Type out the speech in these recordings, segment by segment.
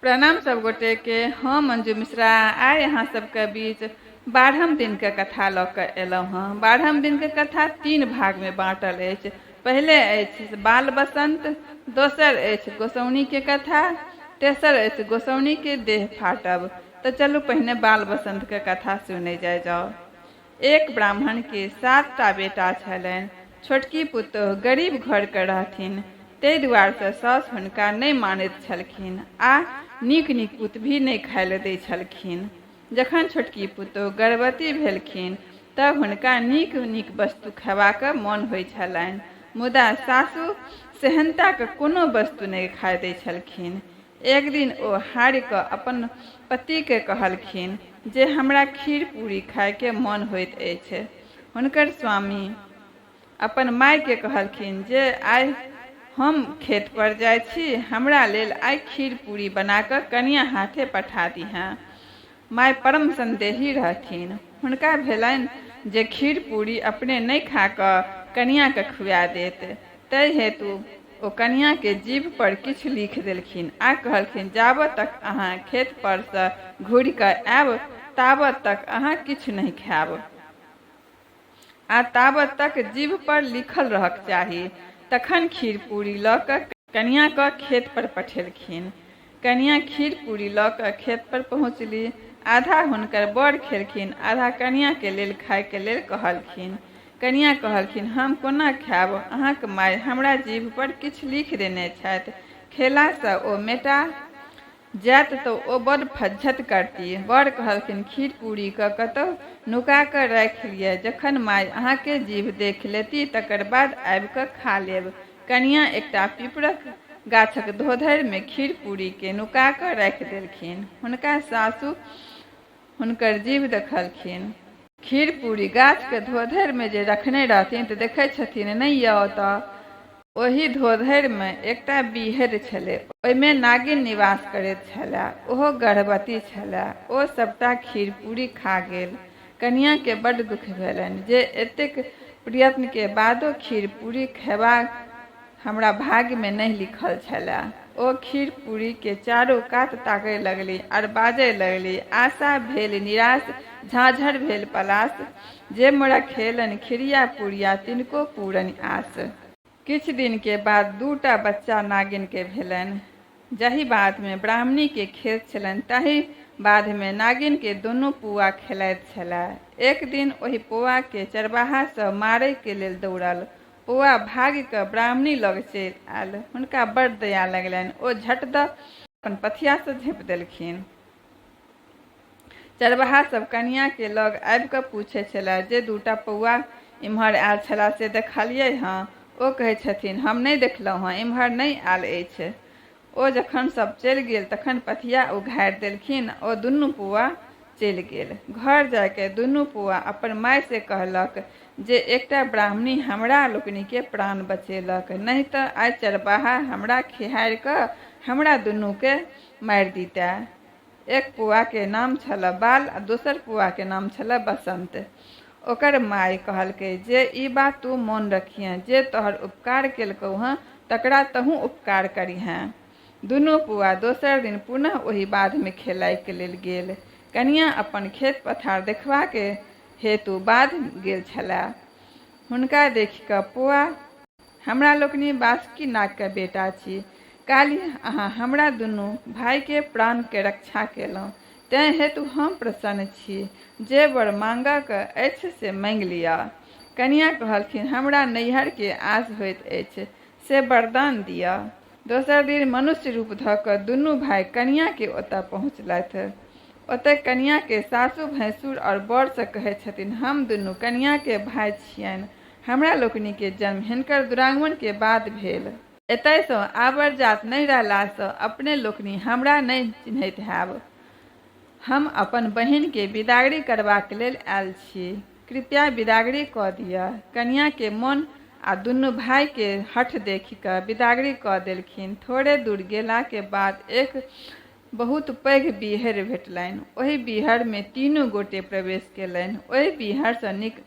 प्रणाम सब गोटे के। हम मंजू मिश्रा आइ अहाँ सबके बीच 12 दिन के कथा लऽ कऽ एलहुँ हँ। 12 दिन के कथा 3 भाग में बाँटल अछि। पहले अछि बाल बसंत, दोसर अछि गोसाउनी के कथा, तेसर अछि गोसाउनी के देह फाटब। तो चलू पहिने बाल बसंत के कथा सुने जाओ। एक ब्राह्मण के 7टा बेटा छलनि। छोटकी पुतोह गरीब घर के रहथिन, ताहि दुआरे से साउस हुनका नहि मानैत छलखिन आ नीक नीक पुत भी नहीं खाय ले दै छलखिन। जखन छोटकी पुतोह गर्भवती भेलखिन तब हुनका नीक नीक वस्तु खेबाक मन होइ छलनि, मुदा सासु सेहनता के कोनो वस्तु नहीं खाय दै छलखिन। एक दिन ओ हारि कऽ अपन पति के कहलखिन जे हमरा खीर पूरी खाय के मन होइत अछि। हुनकर स्वामी अपन माय के कहलखिन जे आइ हम खेत पर जाइ छी, हमरा लेल आइ खीर पूरी बना कऽ कनिया हाथे पठा दीहें। माय परम संदेही रहथिन, हुनका भेलनि जे खीर पूरी अपने नहीं खा कऽ कनिया के खुआ देत। ताहि हेतु ओ कनिया के जीभ पर किछु लिख देलखिन आ कहलखिन जाबत तक अहाँ खेत पर से घुरि कऽ आयब ताबत तक अहाँ किछु नहीं खायब आ ताबत तक जीभ पर लिखल रहक चाही। तखन खीर पूरी लऽ कऽ कनिया के खेत पर पठेलखिन। कनिया खीर पूरी लऽ कऽ खेत पर पहुँचली। आधा हुनकर बड़ खेलखिन, आधा कनिया के लेल खाय के लेल कहलखिन। कनिया कहलखिन हम कोना खायब, अहाँके माय हमरा जीभ पर किछु लिख देने छथि, खेला से ओ मेटा जायत तो ओ बड़ फज्झत करती। बड़ कहलखिन खीर पूरी के कतौ नुका कऽ राखि लिअ, जखन माय अहाँके जीभ देख लेती तकर बाद आबि कऽ खा लेब। कनिया एकटा पीपरक गाछक धोधरि में खीर पूरी के नुका कऽ राखि देलखिन। हुनका सासु हुनकर जीभ देखलखिन। खीर पूरी गाछ के धोधरि में जे रखने रहथिन तऽ देखै छथिन नहीं यऽ ओतऽ। ओही धोधरि में एकटा बीहरि छलै, ओहिमे नागिन निवास करैत छलै, ओहो गर्भवती छलै। ओ सबटा खीर पूरी खा गेल। कनिया के बड्ड दुख भेलनि जे एतेक प्रयत्न के बादो खीर पूरी खेबा हमरा भाग्य में नहीं लिखल छलै। ओ खीर पूरी के चारो कात ताकय लगली और बाजय लगली, आशा भेल निराश, झाझर भेल पलाश, जे मोरा खेलन खिरिया पुरिया तिनको पूरन आस। किछु दिन के बाद 2टा बच्चा नागिन के भेलनि। जाहि बाध में ब्राह्मणी के खेत छलनि ताहि बाध में नागिन के दुनू पुआ खेलाइत छलाह। एक दिन ओहि पुआ के चरवाहा सब मारय के लेल दौड़ल। पुआ भागि कऽ ब्राह्मणी लग चलि आयल। हुनका बड़ दया लगलनि, ओ झट दऽ अपन पथिया से झाँपि देलखिन। चरवाहा सब कनिया के लग आबि कऽ पूछै छलाह जे 2टा पुआ इम्हर आयल छलाह से देखलियै हँ। ओ कहै छथिन हम नहीं देखलहुँ हँ, इम्हर नहीं आयल अछि। ओ जखन सब चलि गेल तखन पथिया उघारि देलखिन। ओ दुनू पुआ चलि गेल। घर जाके दुनू पुआ अपन माय से कहलक जे एकटा ब्राह्मणी हमरा लोकनि के प्राण बचेलक, नहीं तऽ आइ चरवाहा हमरा खिहारि कऽ हमरा दुनू के मारि दितै। एक पुआ के नाम छल बाल आ दोसर पुआ के नाम छल बसंत। ओकर माय कहलकै जे ई बात तू मोन रखिहें, जे तोहर उपकार केलकौ हँ तकरा तहूँ उपकार करिहें। दुनू पुआ दोसर दिन पुनः ओहि बाध में खेलाय के लेल गेल। कनिया अपन खेत पथार देखबा के हेतु बाध गेल छलाह। हुनका देखि कऽ पुआ हमरा लोकनि बासुकी नाग के बेटा छी, काल्हि अहाँ हमरा दुनू भाई के प्राण के रक्षा केलहुँ, तैं हेतु हम प्रसन्न छी। जे वर मांगक अछि से मांगि लिअ। कनिया कहलखिन हमरा नैहर के आस होइत अछि, से वरदान दिअ। दोसर दिन मनुष्य रूप धऽ कऽ दुनू भाई कनिया के ओतऽ पहुँचलथि। ओतऽ कनिया के सासु भैंसुर और बड़ से कहै छथिन हम दुनू कनिया के भाई छियनि, हमरा लोकनि के जन्म हिनकर दुरागमन के बाद भेल। एतय सँ आबर जात नहीं रहला सँ अपने लोकनि हमरा नहीं चिन्हैत हैब। हम अपन बहिन के विदागरी करबाक लेल आयल छी, कृपया विदागरी कऽ दिअ। कनिया के मोन आ दुनू भाई के हठ देखि कऽ विदागरी कऽ देलखिन। थोड़े दूर गेला के बाद एक बहुत पैघ बीहरि भेटलनि। ओहि बीहर में तीनू गोटे प्रवेश केलनि। ओहि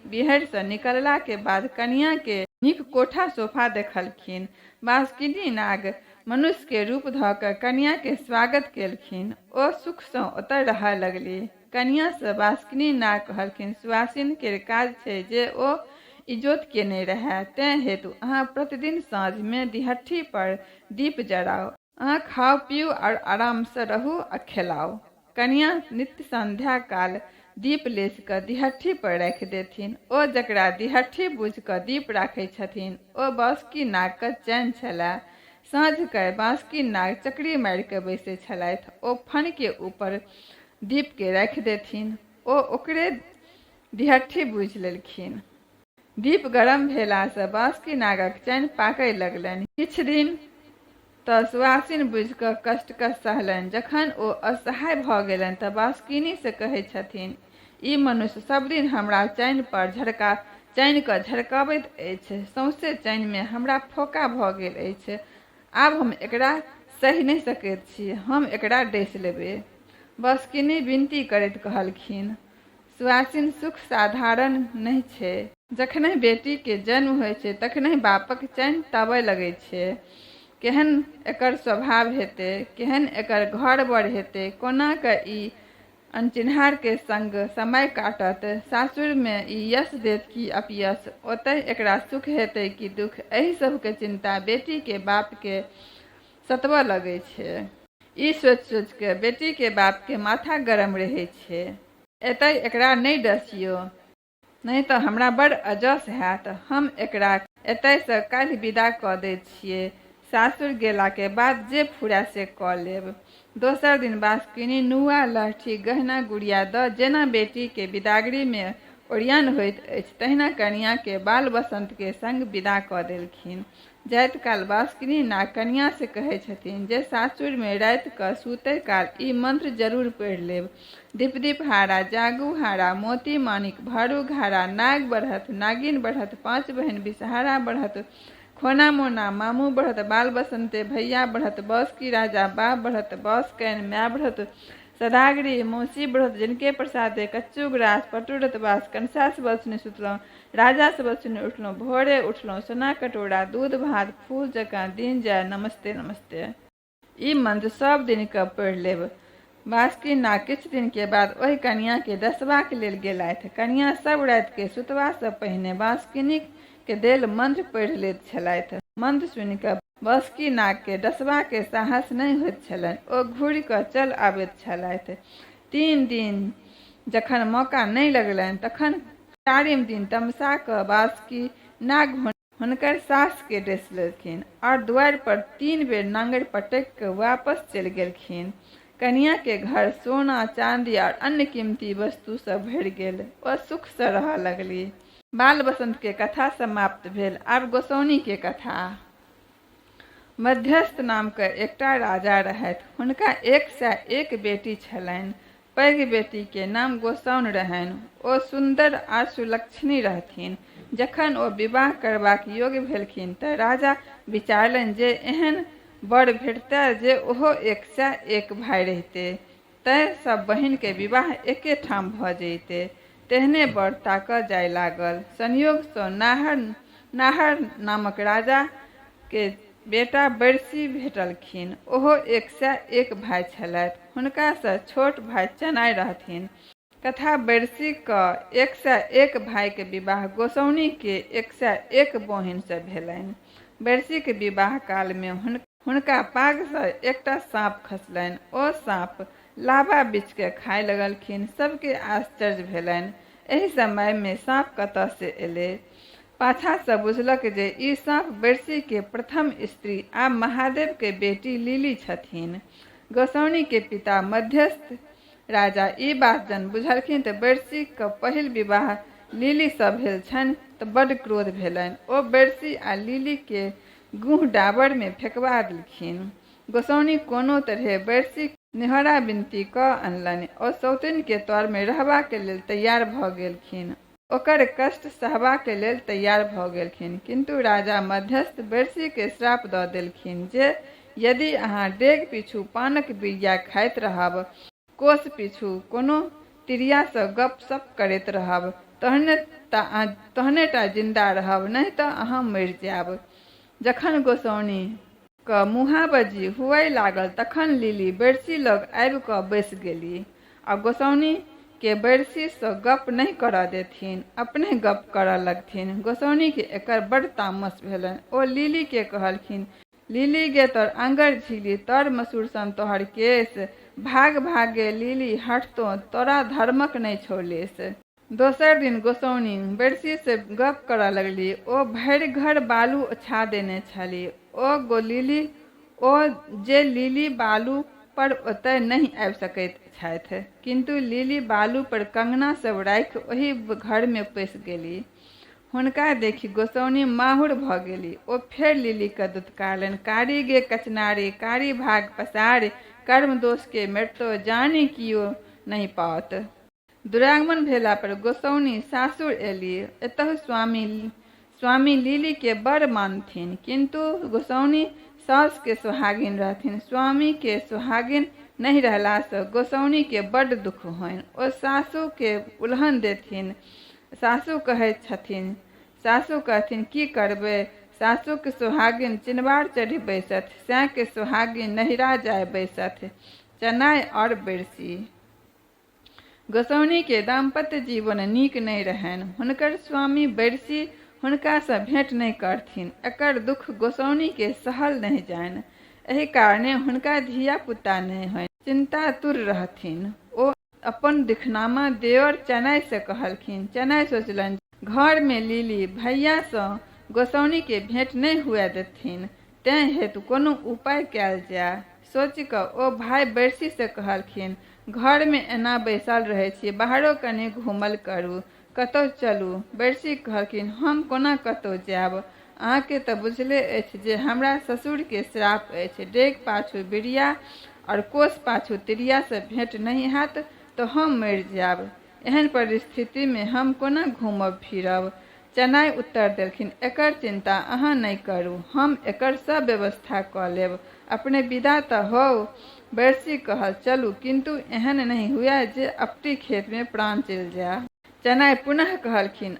बीहर से निकलला के बाद कनिया के नीक कोठा सोफा देखलखिन। बासुकिनी नाग मनुष्य के रूप धऽ कऽ कन्या के स्वागत केलखिन। ओ सुख सँ ओतय रहय लगली। कन्या से बासुकिनी नाग कहलखिन, सुआसिन के काज छै जे ओ इजोत केने रहै, तें हेतु अहाँ प्रतिदिन साँझ में दिहट्ठी पर दीप जराउ। अहाँ खाओ पियू और आराम से रहू आ खेलाउ। कन्या नित्य संध्या काल दीप लेस कऽ दिहट्ठी पर राखि देथिन। ओ जकरा दिहट्ठी बुझि कऽ दीप राखै छथिन ओ बासुकी नाग के चैन छलए। साँझ के बासुकी नाग चक्री मारि कऽ बैसै छलथि। ओ फन के ऊपर दीप के राखि देथिन। ओ ओकरे दिहट्ठी बुझि लेलखिन। दीप गरम भेला से बासुकी नागक चैन पाकय लगलनि। किछु दिन तऽ सुआसिन बुझि कऽ कष्ट के सहलनि। जखन ओ असहाय भऽ गेलनि तऽ बासुकिनी से कहै छथिन, ई मनुष्य सब दिन हमरा चैन के झरकाबैत अछि। सौंसे चैन में हमरा फोका भऽ गेल अछि। आब हम एकरा सहि नहि सकैत छी, हम एकरा डसि लेबै। बासुकिनी विनती करैत कहलखिन, सुआसिन सुख साधारण नहि छै। जखनहि बेटी के जन्म होइ छै तखनहि बापक चैन ताबय लगै छै। केहन एकर स्वभाव हेतै, केहन एकर घर बर हेतै, कोना कऽ ई अनचिन्हार के संग समय काटत। सासुर में ई यश देत कि अपयश, ओतय एकरा सुख हेतै कि दुख, एहि सब के चिंता बेटी के बाप के सतबऽ लगै छै। ई सोचि के बेटी के बाप के माथा गरम रहै छै। एतय एकरा नहि डसियौ, नहीं तऽ हमरा बड़ अजस हैत। हम एकरा एतय से काल्हि विदा कऽ दै छियै। सासुर गेला के बाद जे फुराय से कऽ लेब। दोसर दिन बासुकिनी नुआ लहठी गहना गुड़िया दऽ जेना बेटी के विदागरी में ओरियान होइत अछि तहिना कन्या के बाल बसंत के संग विदा कऽ देलखिन। जाइत काल बासुकिनी नाग कन्या से कहै छथिन जे सासुर में राति कऽ सुतै काल ई मंत्र जरूर पढ़ि लेब। दीप दीप हारा, जागू हारा, मोती माणिक भारू घारा, नाग बढ़त, नागिन बढ़त, पांच बहन बिसहारा बढ़त, खोना मोना मामू बढ़त, बाल बसंते भैया बढ़त, बासुकी राजा बाप बढ़त, बास कैन माय बढ़त, सदागरी मौसी बढ़त, जिनके प्रसादे कच्चू ग्रास पटुरत बास, कंसा से बसुनी सुतलहुँ, राजा से बसुनी उठलहुँ, भोरे उठलहुँ, सोना कटोरा दूध भात फूल जकाँ दिन जाय, नमस्ते नमस्ते। ई मंत्र सब दिन के पढ़ि लेब। बासुकी नाग किछु दिन के बाद ओहि कन्या के डसबाक लेल गेलथि। कन्या सब राति के सुतबा से पहिने बासुकिनी के देल मंत्र पढ़ि लैत छलथि। मंत्र सुनि कऽ बासुकी नाग के डसबा के साहस नहि होइत छलनि। ओ घुरि कऽ चल आबैत छलथि। 3 दिन जखन मौका नहि लगलनि तखन 4म दिन तमसा कऽ बासुकी नाग हुनकर सास के डसि लेलखिन और द्वार पर 3 बेर नांगरि पटकि कऽ वापस चलि गेलखिन। कन्या के घर सोना चांदी और अन्य कीमती वस्तु से भरि गेल। ओ सुख से रहऽ लगली। बाल बसंत के कथा समाप्त भेल। आब गोसाउनी के कथा। मध्यस्थ नाम के एकटा राजा रहथि। हुनका 101 बेटी छलनि। पैघ बेटी के नाम गोसाउन रहनि। ओ सुंदर आ सुलक्षणी रहथिन। जखन ओ विवाह करबाक योग्य भेलखिन तऽ राजा विचारलनि जे एहन बर भेटतै जे ओहो 101 भाई रहितै, तैं सब बहिन के विवाह एके ठाम भऽ जइतै। तेहने बर ताकऽ जाय लागल। संयोग सँ नाहर नामक राजा के बेटा बरसी भेटलखिन। ओहो 101 भाई छलथि। हुनका सँ छोट भाई चेनाई रहथिन। कथा बरसी क 101 भाई के विवाह गोसाउनी के 101 बहिन से भेलनि। बरसी के विवाह काल में हुनका पाग सँ एकटा साँप खसलनि। ओ साँप लाबा बिछ के खाय लगलखिन। सबके आश्चर्य भेलनि, एहि समय में साँप कतऽ से एलै। पाछा से बुझलक जे ई साँप बरसी के प्रथम स्त्री आ महादेव के बेटी लिली छथिन। गोसाउनी के पिता मध्यस्थ राजा ई बात जन बुझलखिन तऽ बरसी के पहिल विवाह लिली सँ भेल छनि तऽ बड्ड क्रोध भेलनि। ओ बरसी आ लिली के गुह डाबर में फेकबा देलखिन। गोसाउनी कोनो तरहे बरसी निहोरा विनती कऽ अनलनि। ओ सौतन के तर में रहबा के लेल तैयार भऽ गेलखिन। ओकर कष्ट सहबा के लेल तैयार भऽ गेलखिन। किंतु राजा मध्यस्थ बरसी के श्राप दऽ देलखिन जे यदि अहाँ डेग पीछू पानक बिरिया खाइत रहब, कोस पीछू कोनो तिरिया सँ गप सप करैत रहब, तहने टा जिंदा रहब, नहीं तऽ अहाँ मरि जायब। जखन गोसाउनी क मुहाबजी हुए लागल। तखन लिली बेरसी लग आबि कऽ बैस गेली आ गोसाउनी के बेरसी सँ गप नहीं करऽ देथिन, अपने गप करऽ लगथिन। गोसाउनी के एकर बड़ तामस भेलन। ओ लिली के कहलखिन, लिली गे तोर आंगर झिली, तोर मसूर सन तोहर केस, भाग भागे लिली हटतो, तोरा धर्मक नहीं छोलेस। दोसर दिन गोसाउनी बेरसी से गप करऽ लगली। ओ भरि घर बालू ओछा देने छली। ओ जे लिली बालू पर ओतय नहीं आबि सकैत छथि, किंतु लिली बालू पर कंगना सब राखि ओहि घर में पैस गेली। हुनका देखि गोसाउनी माहुर भऽ गेली। ओ फेर लिली के दुत्कारलनि, कारी गे कचनारी, कारी भाग पसारि, कर्म दोष के मृत्यो जानी कियो नहीं पाओत। दुरागमन भेला पर गोसाउनी सासुर एली। एतह स्वामी लिली के बड़ मानथिन, किंतु गोसाउनी सास के सुहागिन रहथिन। स्वामी के सुहागिन नहीं रहला से गोसाउनी के बड़ दुख होइन। ओ सासू के उल्हन देथिन। सासू कहथिन की करबै, सासू के सुहागिन चिनबार चढ़ी बैसत, सैं के सुहागिन नहिरा जाय बैसत। चनाय और बेरसी। गोसाउनी के दाम्पत्य जीवन नीक नहीं रहनि। हुनकर स्वामी बेरसी हुनका सँ भेंट नहीं करथिन। एकर दुख गोसाउनी के सहल नहीं जानि। एहि कारणे हुनका धिया पुता नहीं होनि, चिंतातुर रहथिन। ओ अपन दिखनामा देवर चनाय से कहलखिन। चनाय सोचलनि घर में लिली भैया सँ गोसाउनी के भेंट नहीं हुए देथिन, तें हेतु कोनो उपाय कयल जाय। सोचि कऽ ओ भाई बेरसी से कहलखिन, घर में एना बैसल रहै छी, बाहरो कनि घूमल करू, कतौ चलू। बेरसी कहलखिन, हम कोना कतौ जायब, अहाँके तऽ बुझले अछि जे हमरा ससुर के श्राप अछि। डेग पाछू बिरिया और कोस पाछू तिरिया से भेंट नहीं हैत तऽ हम मरि जायब। एहन परिस्थिति में हम कोना घूमब फिरब। चनाय उत्तर देलखिन, एकर चिंता अहाँ नहीं करू, हम एकर सब व्यवस्था कऽ लेब, अपने विदा तऽ हो। बेरसी कहल, चलू, किंतु एहन नहीं हुए जे अपटी खेत में प्राण चलि जाय। चनाय पुनः कहलखिन,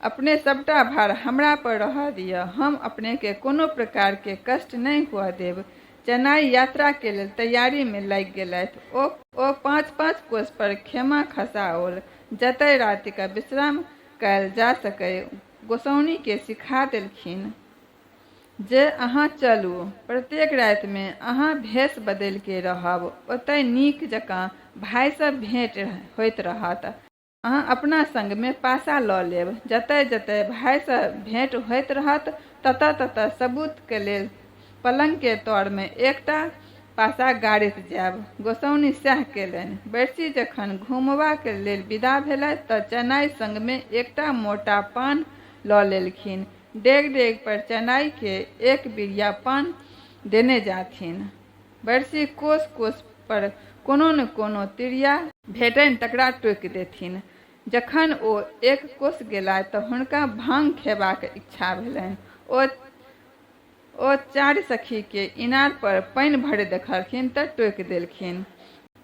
अपने सबटा भार हमरा पर रहऽ दिअ, हम अपने के कोनो प्रकार के कष्ट नहीं हुअ देब। चनाय यात्रा के लेल तैयारी में लागि गेलथि। ओ 5-5 कोस पर खेमा खसाओल, जतय राति का विश्राम कयल जा सकै, गोसाउनी के सिखा देलखिन जे अहाँ चलू, प्रत्येक राति में अहाँ भेष बदलि के रहब, ओतय नीक जकाँ भाई सँ भेंट होइत रहत। अहाँ अपना संग में पासा लऽ लेब, जतय जतय भाई सँ भेंट होइत रहत ततऽ ततऽ सबूत के लेल पलंग के तर में एकटा पासा गाड़ैत जायब। गोसाउनी सएह केलनि। बेरसी जखन घुमबा के लेल विदा भेलथि तऽ चनाय संग में एकटा मोटा पान लऽ लेलखिन। डेग डेग पर चनाय के एक बिरिया पान देने जाथिन। बेरसी कोस कोस पर कोनो न कोनो तिरिया भेटनि तकरा टोकि देथिन। जखन ओ 1 कोस गेला तऽ हुनका भांग खेबाक इच्छा भेलनि। ओ 4 सखी के इनार पर पानि भरि देखलखिन तऽ टोकि देलखिन।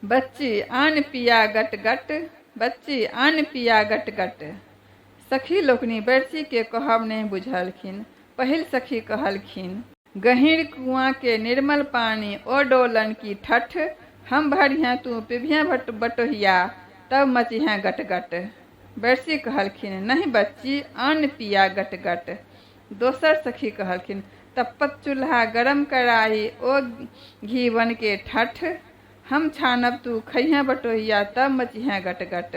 बच्ची आन पिया गट गट, बच्ची आन पिया गट गट। सखी लोकनि बेरसी के कहब नहीं बुझलखिन। पहिल सखी कहलखिन, गहींर कुआं के निर्मल पानी ओ डोलन की ठठ, हम भरिहें तू पिभिहें बटोहिया, तब मचिहें गट गट। बेरसी कहलखिन, नहीं बच्ची, आन पिया गट गट। दोसर सखी कहलखिन, तपत चूल्हा गरम कराही ओ घीवन के ठठ, हम छानब तू खइहें बटोहिया, तब मचिहें गट गट।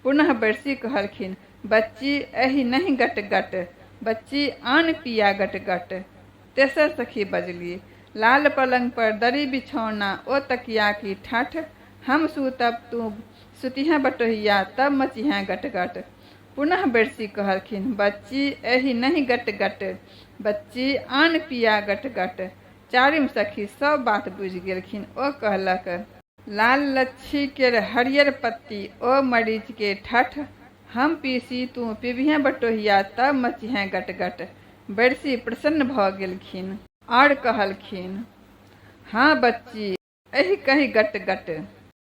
पुनः बेरसी कहलखिन, बच्ची एहि नहीं गट गट, बच्ची आन पिया गट गट। तेसर सखी बजली, लाल पलंग पर दरी बिछौना ओ तकिया की ठठ, हम सूतब तू सुतिहें बटोहिया, तब मचिहें गट गट। पुनः बेरसी कहलखिन, बच्ची एहि नहीं गट गट, बच्ची आन पिया गट गट। चारिम सखी सब बात बुझि गेलखिन। ओ कहलक, लाल लच्छी के हरियर पत्ती ओ मरीच के ठठ, हम पीसी तू पिभिहें बटोहिया, तब मचिहें गट गट। बेरसी प्रसन्न भऽ गेलखिन और कहलखिन, हाँ बच्ची, एहि कही गट गट।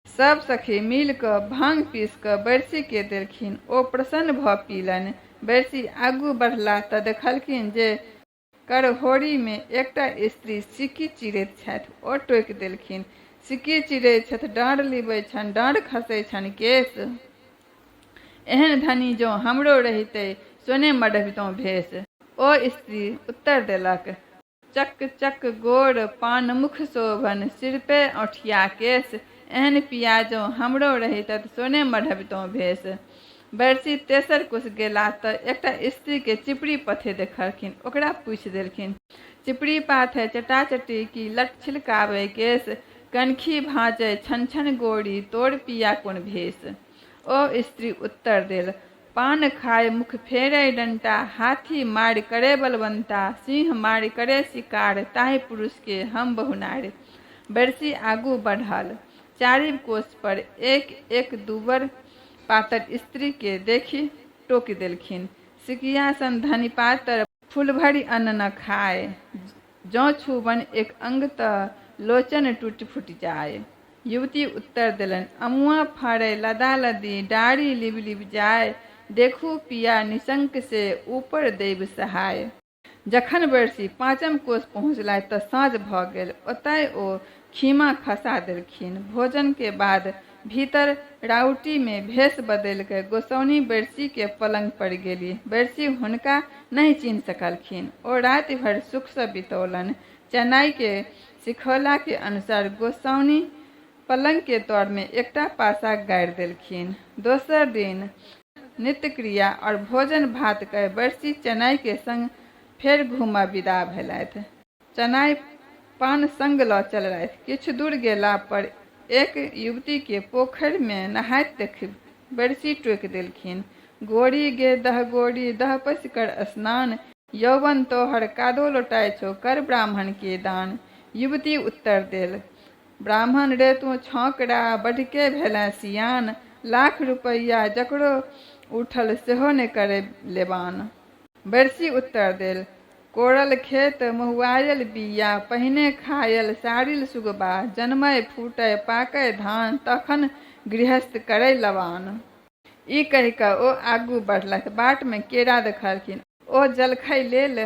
सब सखी मिल कऽ भांग पीस कऽ बेरसी के देलखिन। ओ प्रसन्न भऽ पीलनि। बेरसी आगू बढ़ला तऽ देखलखिन जे करहोरी में एकटा स्त्री सिक्की चिरैत छथि। ओ टोकि देलखिन, सिक्की चिरैत छथि, डाँड़ लिबै छनि, डाँड़ खसै छनि केश। एहन धनी जो हमरो रहितै, सोने मढ़बितौं भेष। ओ स्त्री उत्तर देलक, चक चक गोर पान मुख शोभन, सिर पे औठिया केश। एहन पिया जो हमरो रहितै, सोने मढ़बितौं भेष। बरसी तेसर कुश गेला तऽ एकटा स्त्री के चिपड़ी पथे देखलखिन। ओकरा पूछि देलखिन, चिपड़ी पाथे चटाचटी की लट छिलकाबै केश, कनखी भाँजै छन छन गोरी, तोड़ पिया कोन भेष। ओ स्त्री उत्तर देल, पान खाए मुख फेरै डंटा, हाथी मारि करे बलवंता, सिंह मारि करे शिकार, ताहि पुरुष के हम बहुनार। बरसी आगू बढ़ल, चारिम कोस पर एक एक दुबर पातर स्त्री के देखी टोकि देलखिन, सिकिया सन धनी पातर, फूल भरी अन्न न खाए, जौ छुबन एक अंग त लोचन टूट फूट जाए। युवती उत्तर देलन, अमुआ फाड़े लदा लदी, डारी लिब लिब जाए, देखू पिया निशंक से ऊपर देव सहाय। जखन बरसी पाँचम कोस पहुँचला तऽ साँझ भऽ गेल। ओतय ओ खीमा खसा देलखिन। भोजन के बाद भीतर राउटी में भेष बदलि के गोसाउनी बरसी के पलंग पर गेली। बरसी हुनका नहीं चिन्ह सकलखिन। ओ राति भर सुख से बितौलन। चेन्नई के सिखौला के अनुसार गोसाउनी पलंग के तौर में एकटा पासा गाड़ि देलखिन। दोसर दिन नित्य क्रिया और भोजन भात कर बरसी चेन्नई के संग फेर घुमा विदा भेलथि। चेन्नई पान संग लऽ चललथि। किछु दूर गेला पर एक युवती के पोखरि में नहाइत देखि बरसी टोकि देलखिन, गोरी गे दह गोरी, दह पसि कर स्नान, यौवन तोहर कादो लौटाय छौ, कर ब्राह्मण के दान। युवती उत्तर देल, ब्राह्मण रे तू छौकड़ा, बढ़के भेलै सियान, लाख रुपैया जकरो उठल सेहो ने करे लेबान। बरसी उत्तर देल, कोड़ल खेत महुआयल बिया, पहिने खायल सारिल सुगबा, जन्मय फूटय पाकय धान, तखन गृहस्थ करय लवान। ई कहि कऽ ओ आगू बढ़लथि। बाट में केरा देखलखिन। ओ जलखै लेल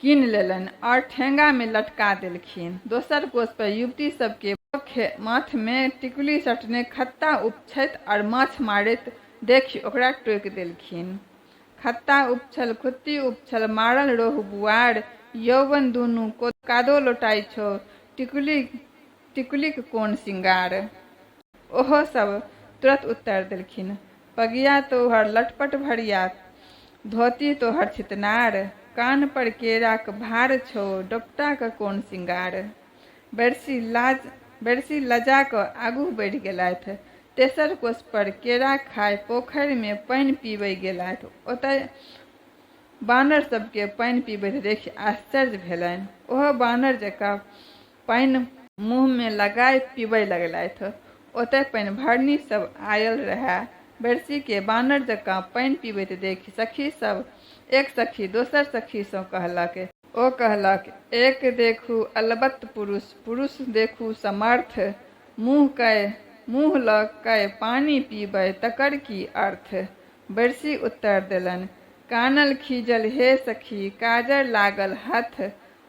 कीन लेलनि और ठेंगा में लटका देलखिन। दोसर कोस पर युवती सबके माथ में टिकुली सटने खत्ता उपछैत और माछ मारैत देखि ओकरा टोकि देलखिन। खत्ता उपछल, खुत्ती उपछल, मारल रोहु बुआर, यौवन दुनू को कादो लौटाई छो, टिकुलिक कोन सिंगार। ओहो सब तुरत उत्तर देलखिन, पगिया तोहर लटपट भरिया, धोती तोहर छितनार, कान पर केराक भार छो, डोपटा का कोन सिंगार। बरसी लजा कऽ आगू बढ़ि गेलथि। तेसर कोस पर केरा खाए पोखरि में पानि पीबै गेलथि। ओतय बानर सबके पानि पीबैत देखि आश्चर्य भेलनि। ओहो बानर जकाँ पानि मुँह में लगाए पीबै लगलथि। ओतय पानि भरनी सब आयल रहए। बरसी के बानर जकाँ पानि पीबैत देखि सखी सब एक सखी दोसर सखी सँ कहलक। ओ कहलक, एक देखू अलबत्त पुरुष, पुरुष देखू समर्थ, मुँह लऽ कऽ पानी पीबै तकर की अर्थ। बरसी उत्तर देलन, कानल खीजल हे सखी, काजर लागल हथ,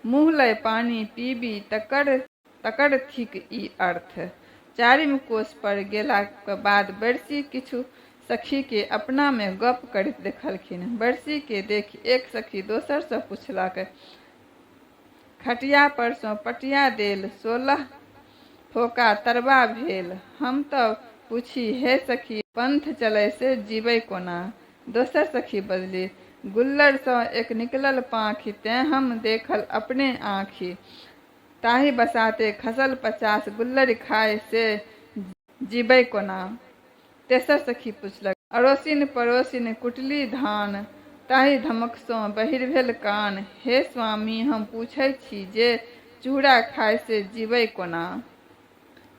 मुँह लय पानी पीबी तकर थिक ई अर्थ। चारिम कोस पर गेलाक बाद बरसी किछु सखी के अपना में गप करैत देखलखिन। बरसी के देखि एक सखी दोसर सँ पुछलक, खटिया पर सँ पटिया देल, 16 फोका तरबा भेल, हम तऽ पूछी हे सखी, पंथ चलै से जीबै कोना। दोसर सखी बजली, गुल्लर सँ एक निकलल पाँखि, तें हम देखल अपने आँखि, ताहि बसाते खसल 50 गुल्लरि खाए से जीबै कोना। तेसर सखी पुछलक, अड़ोसिन पड़ोसिन कुटली धान, ताहि धमक सँ बहिर भेल कान, हे स्वामी हम पूछै छी जे चूड़ा खाए से जीबै कोना।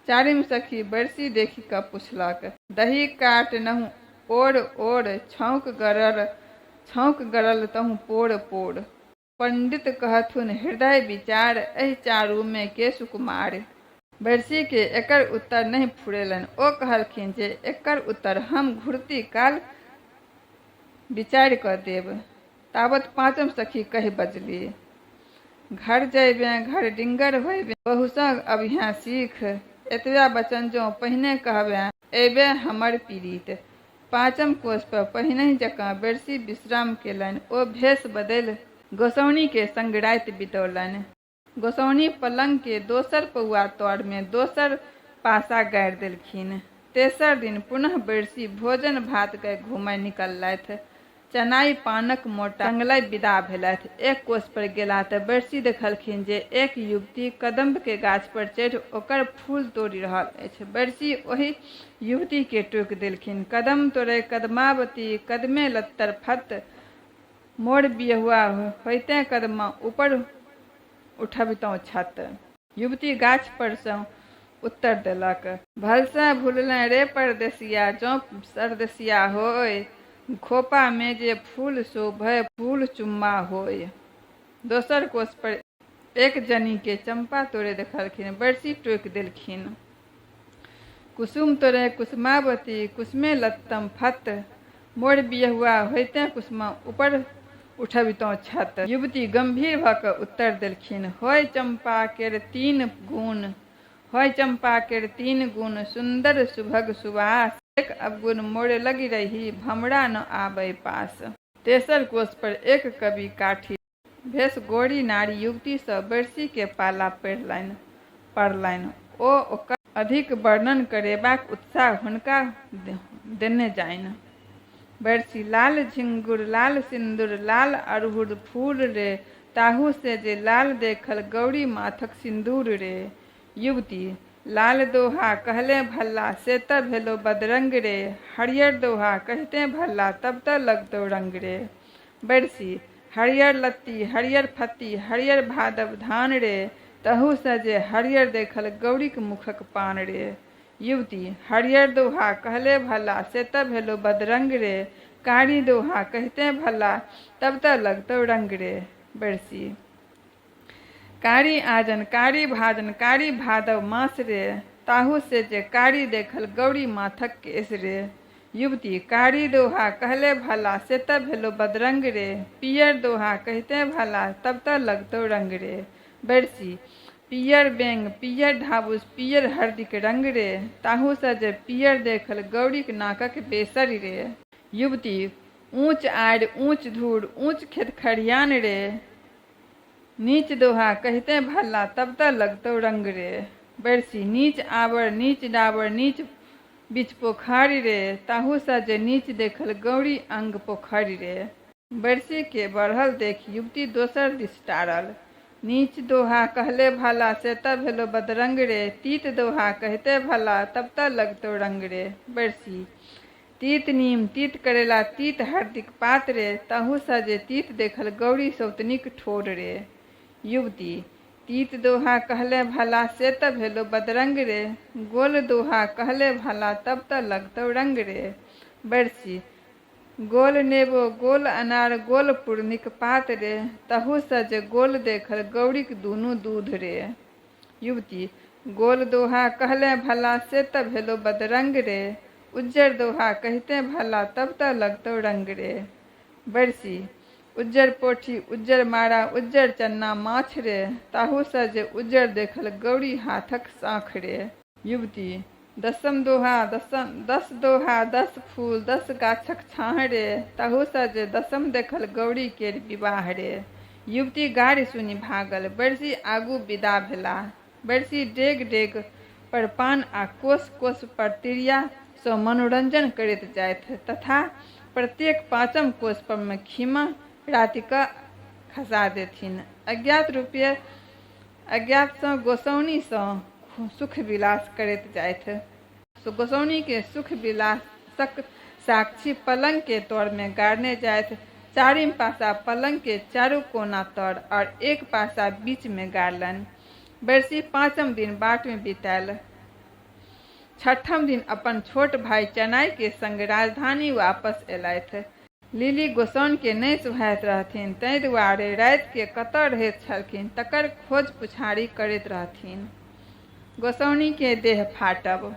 चारिम सखी बरसी देखि कऽ पुछलक, दही काट नहु ओर ओर, छौंक गरल तहु पोड़ पोड़, पंडित कहथुन हृदय विचार, एहि चारू में के सुकुमार। बरसी के एकर उत्तर नहीं फुरेलनि। ओ कहलखिन जे एकर उत्तर हम घुरती काल विचारि कऽ देब। ताबत पाँचम सखी कहि बजली, घर जैबे घर डिंगर होबे बहु संग अब यहाँ सीख। एतबा बचन जो पहिने कहबे एबे हमर पीड़ित। पाँचम कोष पर पहिने जकाँ बेरसी विश्राम केलनि। ओ भेष बदलि गोसाउनी के संग राति बितौलनि। गोसाउनी पलंग के दोसर पौआ तर में दोसर पासा गाड़ि देलखिन। तेसर दिन पुनः बेरसी भोजन भात के घूमय निकललथि। चनाई पानक मोटा जंगलै विदा भेलथि। एक कोष पर गेला तऽ बेरसी देखलखिन जे एक युवती कदम्ब के गाछ पर चढ़ि ओकर फूल तोड़ि रहल अछि। बेरसी ओहि युवती के टोकि देलखिन। कदम तोड़े कदमावती कदमे लत्तर फत मोर बियहुआ होइते कदमा ऊपर उठबितौं छत। युवती गाछ पर सँ उत्तर देलक, भलसा भूललैं रे परदेसिया, जौं सरदेसिया होय खोपा में जे फूल शोभय फूल चुम्मा होय। दोसर कोष पर एक जनी के चंपा तोड़े देखलखिन। बेरसी टोकि देलखिन, कुसुम तोड़े कुसुमावती कुसुमे लत्तम फत मोर बियहुआ होइते कुसुमा ऊपर उठबितौं छत। युवती गंभीर भऽ कऽ उत्तर देलखिन, होय चंपा केर तीन गुण, होय चंपा केर तीन गुण, सुंदर सुभग सुवास, एक अवगुण मोरे लगी रही भमरा न आबै पास। तेसर कोष पर एक कवि काठी भेष गोरी नारी युवती सँ बेरसी के पाला पड़लनि। ओ ओकर अधिक वर्णन करेबाक उत्साह हुनका देने जानि। बेरसी लाल झिंगुर लाल सिंदूर लाल अड़हुल फूल रे, ताहू से जे लाल देखल गौरी माथक सिंदूर रे। युवती लाल दोहा कहले भल्ला से त भेलो बदरंग रे, हरियर दोहा कहते भल्ला तब त लगतौ रंग रे। बेरसी हरियर लत्ती हरियर फत्ती हरियर भादव धान रे, तहू से जे हरियर देखल गौरीक मुखक पान रे। युवती हरियर दोहा कहले भला से त भेलो बदरंग रे, कारी दोहा कहते भला तब त लगतौ रंग रे। बेरसी कारी आजन कारी भाजन कारी भादव मास रे, ताहू से जे कारी देखल गौरी माथक केस रे। युवती कारी दोहा कहले भला से त भेलो बदरंग रे, पियर दोहा कहते भला तब त लगतौ रंग रे। बेरसी पियर बेंग पियर ढाबुस पियर हरदिक रंग रे, ताहू से जे पियर देखल गौरीक नाकक बेसरी रे। युवती ऊंच आड़ ऊंच धूर ऊंच खेत खरियान रे, नीच दोहा कहते भल्ला तब त लगतौ रंग रे। बेरसी नीच आबर नीच डाबर नीच बीच पोखरी रे, ताहू से जे नीच देखल गौरी अंग पोखरी रे। बेरसी के बढ़ल देख युवती दोसर दिस टारल। नीच दोहा कहले भला से त भेलो बदरंग रे, तीत दोहा कहते भला तब त लगतौ रंग रे। बेरसी तीत नीम तीत करेला तीत हरदिक पात रे, तहू से जे तीत देखल गौरी सौतनिक ठोर रे। युवती तीत दोहा कहले भला से त भेलो बदरंग रे, गोल दोहा कहले भला तब त लगतौ रंग रे। बेरसी गोल नेबो गोल अनार गोल पूर्णिक पात रे, तहू से जे गोल देखल गौरीक दुनू दूध रे। युवती गोल दोहा कहले भला से त भेलो बदरंग रे, उज्जर दोहा कहते भला तब त लगतौ रंग रे। बेरसी उज्जर पोठी उज्जर मारा उज्जर चन्ना माछ रे, ताहू से जे उज्जर देखल गौरी हाथक साँख रे। युवती दसम दोहा दस दोहा 10 फूल 10 गाछक छाह रे, ताहू से जे दसम देखल गौरी केर विवाह रे। युवती गाड़ी सुनी भागल। बेरसी आगू विदा भेला। बेरसी डेग डेग पर पान आ कोस कोस पर तिरिया सँ मनोरंजन करैत जाइत, तथा प्रत्येक पाँचम कोष पर में खीमा राति क खसा देथिन। अज्ञात सँ गोसाउनी सँ सुख विलास करैत जाइत। गोसाउनी के सुख विलासक साक्षी पलंग के तौर में गाड़ने जाइत। चारिम पासा पलंग के चारू कोना तर और एक पासा बीच में गाड़लन। बेरसी पाँचम दिन बाट में बितायल। छठम दिन अपन छोट भाई चनाई के संग राजधानी वापस एलथि। लिली गोसाउन के नहीं सुहाइत रहथिन, तै दुआरे राति के कतऽ रहैत छलखिन तकर खोज पुछारी करैत रहथिन। गोसाउनी के देह फाटब।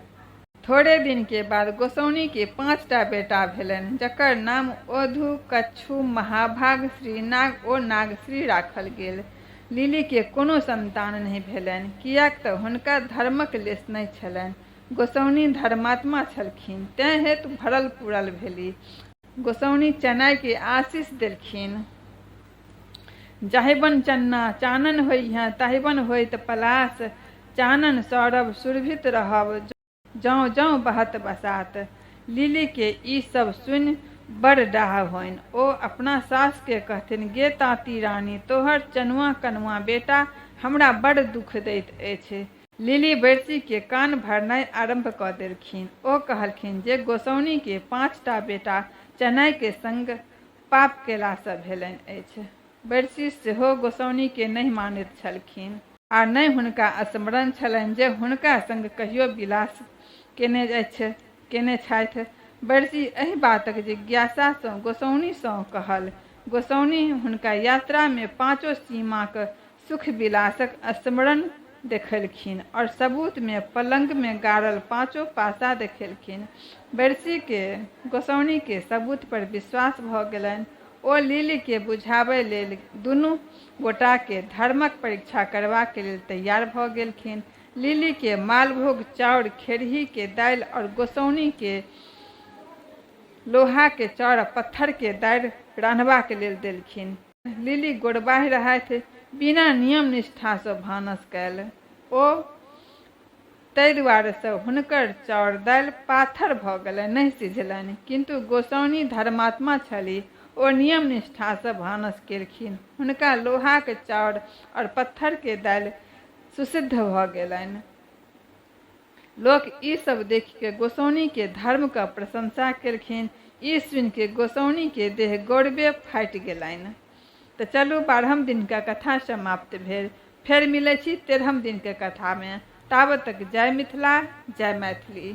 थोड़े दिन के बाद गोसाउनी के 5टा बेटा भेलनि, जकर नाम ओधु कच्छु महाभाग श्रीनाग ओ नागश्री राखल गेल। लिली के कोनो संतान नहीं भेलनि, कियाक तऽ हुनका धर्मक लेस नहि छलनि। गोसाउनी धर्मात्मा छलखिन, तेँ हेतु भरल पूरल भेली। गोसाउनी चेनाई के आशीष देलखिन, जाहिबन चन्ना चानन होइहें, ताहिबन होइत पलास। चानन सौरभ सुरभित रहब, जौं जौं बहत बसात। लिली के ई सब सुनि बड़ डाह होइन। ओ अपना सास के कहथिन, गे ताती रानी, तोहर चनुआ कनुआ बेटा हमरा बड़ दुख दैत अछि। लिली बरसी के कान भरनाइ आरंभ कऽ देलखिन। ओ कहलखिन जे गोसाउनी के 5 टा बेटा चेनाई के संग पाप केलासँ भेलनि अछि। बरसी सेहो गोसाउनी के नहि मानैत छलखिन, आ नहि हुनका स्मरण छलनि जे हुनका संग कहियो विलास केने छथि। बरसी एहि बातक जिज्ञासासँ गोसाउनीसँ कहल। गोसाउनी हुनका यात्रा में 5 सीमाक सुख विलासक स्मरण देखेलखिन, और सबूत में पलंग में गाड़ल 5 पासा देखेलखिन। बरसी के गोसाउनी के सबूत पर विश्वास भऽ गेलनि। ओ लिली के बुझाबै लेल दुनू गोटा के धर्मक परीक्षा करबाक लेल तैयार भऽ गेलखिन। लिली के मालभोग चाउर, खेरही के दालि और गोसाउनी के लोहा के चाउर, पत्थर के दालि रान्हबाक लेल देलखिन। लिली गोड़बाहि रहथि, बिना नियम निष्ठासँ भानस कयल। ओ ताहि दुआरेसँ हुनकर चाउर दालि पाथर भऽ गेलनि, नहि सिझलनि। किन्तु गोसाउनी धर्मात्मा छलीह, ओ नियम निष्ठासँ भानस केलखिन। हुनका लोहाक चाउर और पत्थर के दालि सुसिद्ध भऽ गेलनि। लोक ई सब देख के गोसाउनी के धर्म का प्रशंसा केलखिन। ई सुनि के गोसाउनी के देह गौरवे फाटि गेलनि। तऽ चलू 12हम दिन का कथा समाप्त भेल। फेर मिलै छी 13हम दिन के कथा में। ताबत तक जय मिथिला, जय मैथिली।